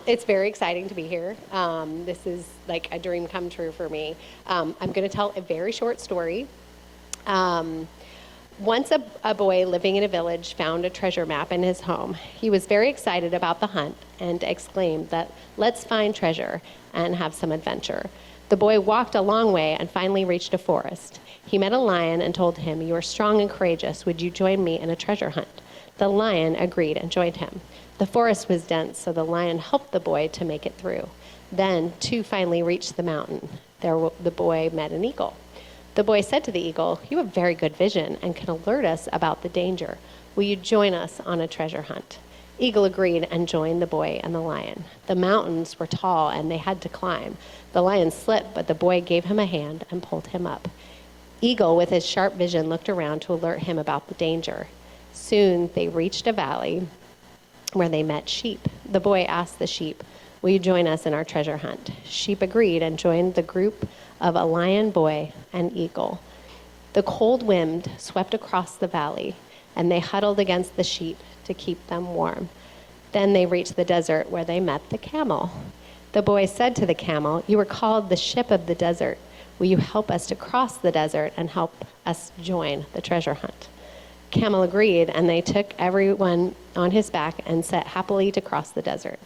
It's very exciting to be here. This is like a dream come true for me. I'm going to tell a very short story. Um, Once a boy living in a village found a treasure map in his home. He was very excited about the hunt and exclaimed that, "Let's find treasure and have some adventure." The boy walked a long way and finally reached a forest. He met a lion and told him, "You are strong and courageous. Would you join me in a treasure hunt?" The lion agreed and joined him. The forest was dense, so the lion helped the boy to make it through. Then two finally reached the mountain. There the boy met an eagle. The boy said to the eagle, "You have very good vision and can alert us about the danger. Will you join us on a treasure hunt?" Eagle agreed and joined the boy and the lion. The mountains were tall and they had to climb. The lion slipped, but the boy gave him a hand and pulled him up. Eagle, with his sharp vision, looked around to alert him about the danger. Soon they reached a valley where they met sheep. The boy asked the sheep, "Will you join us in our treasure hunt?" Sheep agreed and joined the group of a lion, boy, and eagle. The cold wind swept across the valley, and they huddled against the sheep to keep them warm. Then they reached the desert where they met the camel. The boy said to the camel, "You are called the ship of the desert. Will you help us to cross the desert and help us join the treasure hunt?" Camel agreed, and they took everyone on his back and set happily to cross the desert.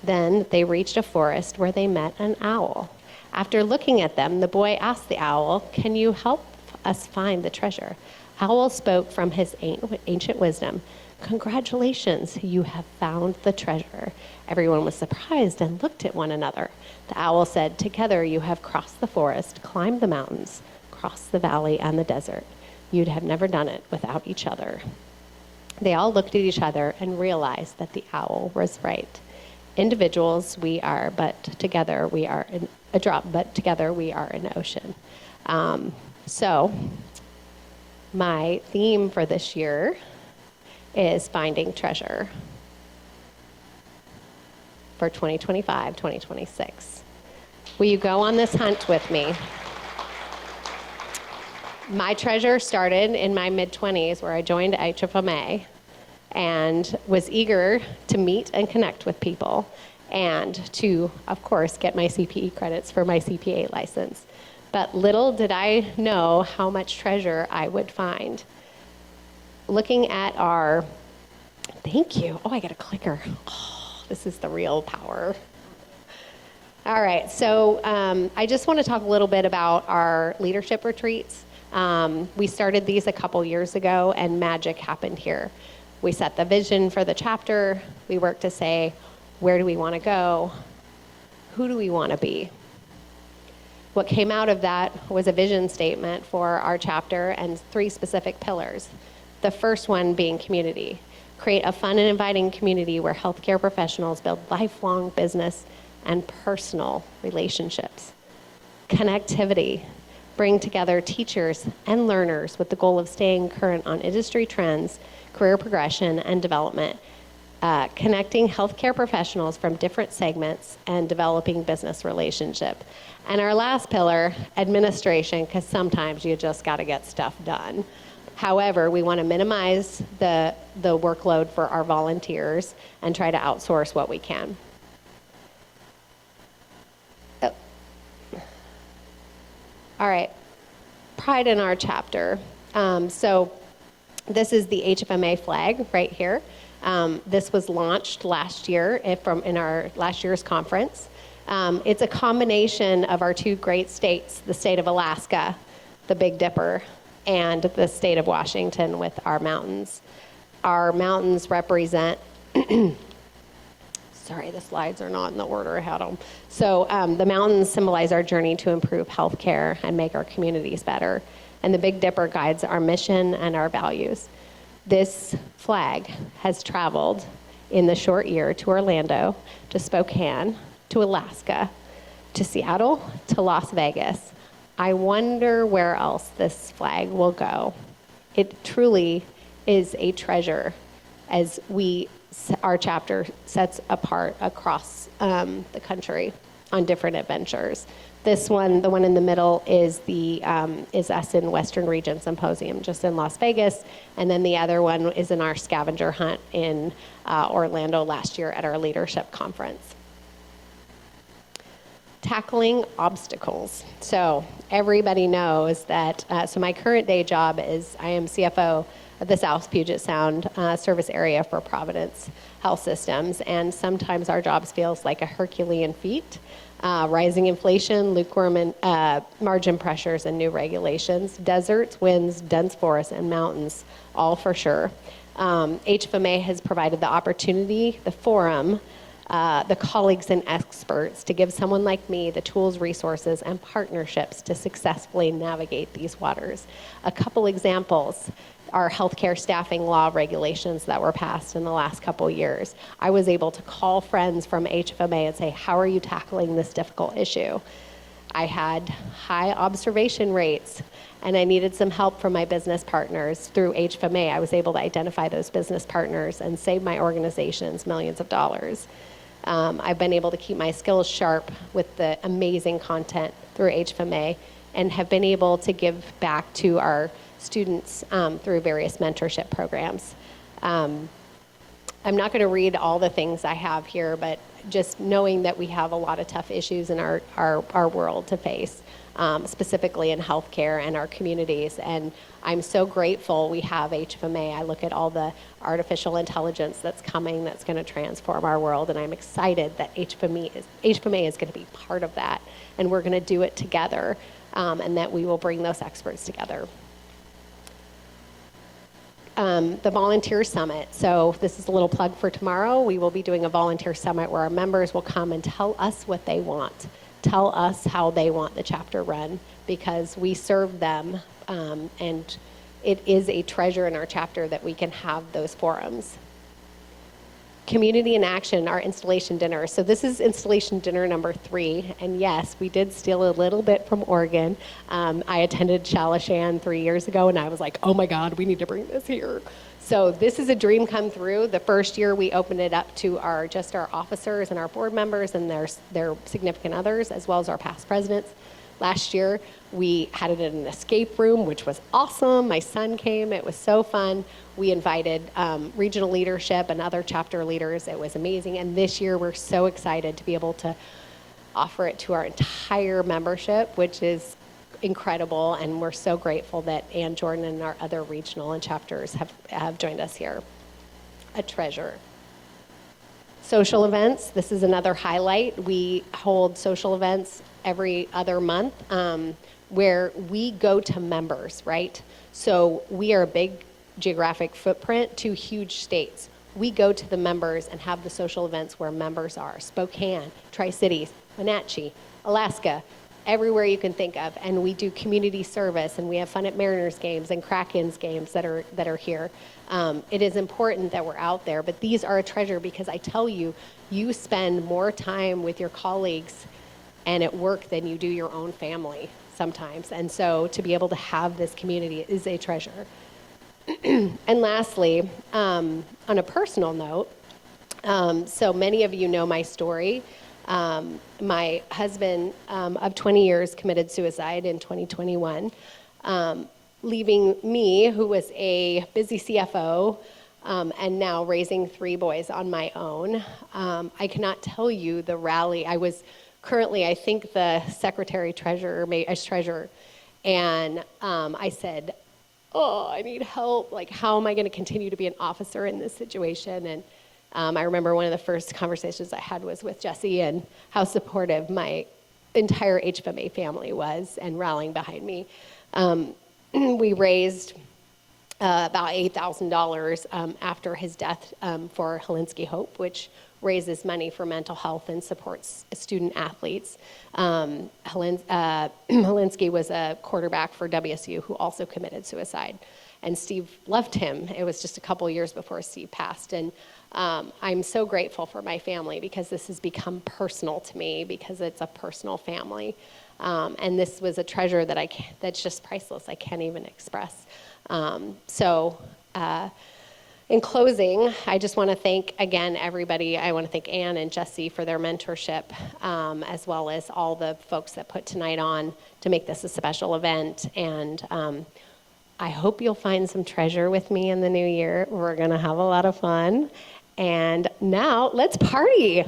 Then they reached a forest where they met an owl. After looking at them, the boy asked the owl, "Can you help us find the treasure?" Owl spoke from his ancient wisdom. "Congratulations, you have found the treasure." Everyone was surprised and looked at one another. The owl said, "Together you have crossed the forest, climbed the mountains, crossed the valley and the desert. You'd have never done it without each other." They all looked at each other and realized that the owl was right. Individuals we are, but together we are in a drop, but together we are an ocean. So my theme for this year is finding treasure for 2025, 2026. Will you go on this hunt with me? My treasure started in my mid-20s where I joined HFMA and was eager to meet and connect with people and to, of course, get my CPE credits for my CPA license. But little did I know how much treasure I would find. Looking at our, thank you. Oh, I got a clicker. Oh, this is the real power. All right, so I just want to talk a little bit about our leadership retreats. We started these a couple years ago, and magic happened here. We set the vision for the chapter. We worked to say, where do we want to go? Who do we want to be? What came out of that was a vision statement for our chapter and 3 specific pillars. The first one being community. Create a fun and inviting community where healthcare professionals build lifelong business and personal relationships. Connectivity. Bring together teachers and learners with the goal of staying current on industry trends, career progression, and development. Connecting healthcare professionals from different segments and developing business relationship. And our last pillar, administration, because sometimes you just got to get stuff done. However, we want to minimize the workload for our volunteers and try to outsource what we can. Oh. All right, pride in our chapter. So this is the HFMA flag right here. This was launched last year in our last year's conference. It's a combination of our 2 great states, the state of Alaska, the Big Dipper, and the state of Washington with our mountains. Our mountains represent, sorry, the slides are not in the order I had them. So the mountains symbolize our journey to improve healthcare and make our communities better. And the Big Dipper guides our mission and our values. This flag has traveled in the short year to Orlando, to Spokane, to Alaska, to Seattle, to Las Vegas. I wonder where else this flag will go. It truly is a treasure as our chapter sets apart across the country on different adventures. This one, the one in the middle, is us in Western Region Symposium, just in Las Vegas, and then the other one is in our scavenger hunt in Orlando last year at our leadership conference. Tackling obstacles. So everybody knows that, so my current day job is I am CFO of the South Puget Sound service area for Providence Health Systems, and sometimes our jobs feels like a Herculean feat. Rising inflation, lukewarm margin pressures, and new regulations, deserts, winds, dense forests, and mountains, all for sure. HFMA has provided the opportunity, the forum, the colleagues and experts to give someone like me the tools, resources, and partnerships to successfully navigate these waters. A couple examples are healthcare staffing law regulations that were passed in the last couple years. I was able to call friends from HFMA and say, how are you tackling this difficult issue? I had high observation rates, and I needed some help from my business partners. Through HFMA, I was able to identify those business partners and save my organizations millions of dollars. I've been able to keep my skills sharp with the amazing content through HFMA, and have been able to give back to our students through various mentorship programs. I'm not going to read all the things I have here, but just knowing that we have a lot of tough issues in our world to face, specifically in healthcare and our communities. And I'm so grateful we have HFMA. I look at all the artificial intelligence that's coming that's going to transform our world, and I'm excited that HFMA is going to be part of that, and we're going to do it together, and that we will bring those experts together. The Volunteer Summit. So this is a little plug for tomorrow. We will be doing a volunteer summit where our members will come and tell us what they want. Tell us how they want the chapter run, because we serve them, and it is a treasure in our chapter that we can have those forums. Community in Action, our installation dinner. So this is installation dinner number 3, and yes, we did steal a little bit from Oregon. I attended Shalishan 3 years ago, and I was like, oh my God, we need to bring this here. So this is a dream come through. The first year we opened it up to just our officers and our board members and their significant others, as well as our past presidents. Last year, we had it in an escape room, which was awesome. My son came. It was so fun. We invited regional leadership and other chapter leaders. It was amazing. And this year, we're so excited to be able to offer it to our entire membership, which is incredible. And we're so grateful that Ann Jordan and our other regional and chapters have joined us here. A treasure. Social events. This is another highlight. We hold social events every other month where we go to members, right? So we are a big geographic footprint, 2 huge states. We go to the members and have the social events where members are. Spokane, Tri-Cities, Wenatchee, Alaska, everywhere you can think of. And we do community service, and we have fun at Mariners games and Krakens games that are here. It is important that we're out there, but these are a treasure because I tell you, you spend more time with your colleagues and at work than you do your own family sometimes. And so to be able to have this community is a treasure. And lastly, on a personal note, so many of you know my story. My husband of 20 years committed suicide in 2021, leaving me, who was a busy CFO, and now raising 3 boys on my own. I cannot tell you the rally. I was currently, I think, the secretary treasurer, as treasurer, and I said, oh, I need help. Like, how am I going to continue to be an officer in this situation? And I remember one of the first conversations I had was with Jesse, and how supportive my entire HFMA family was and rallying behind me. We raised about $8,000 after his death for Helsinki Hope, which raises money for mental health and supports student athletes. Helsinki was a quarterback for WSU who also committed suicide, and Steve loved him. It was just a couple years before Steve passed, and I'm so grateful for my family because this has become personal to me because it's a personal family. And this was a treasure that's just priceless. I can't even express. In closing, I just want to thank, again, everybody. I want to thank Ann and Jesse for their mentorship, as well as all the folks that put tonight on to make this a special event. And I hope you'll find some treasure with me in the new year. We're going to have a lot of fun. And now, let's party.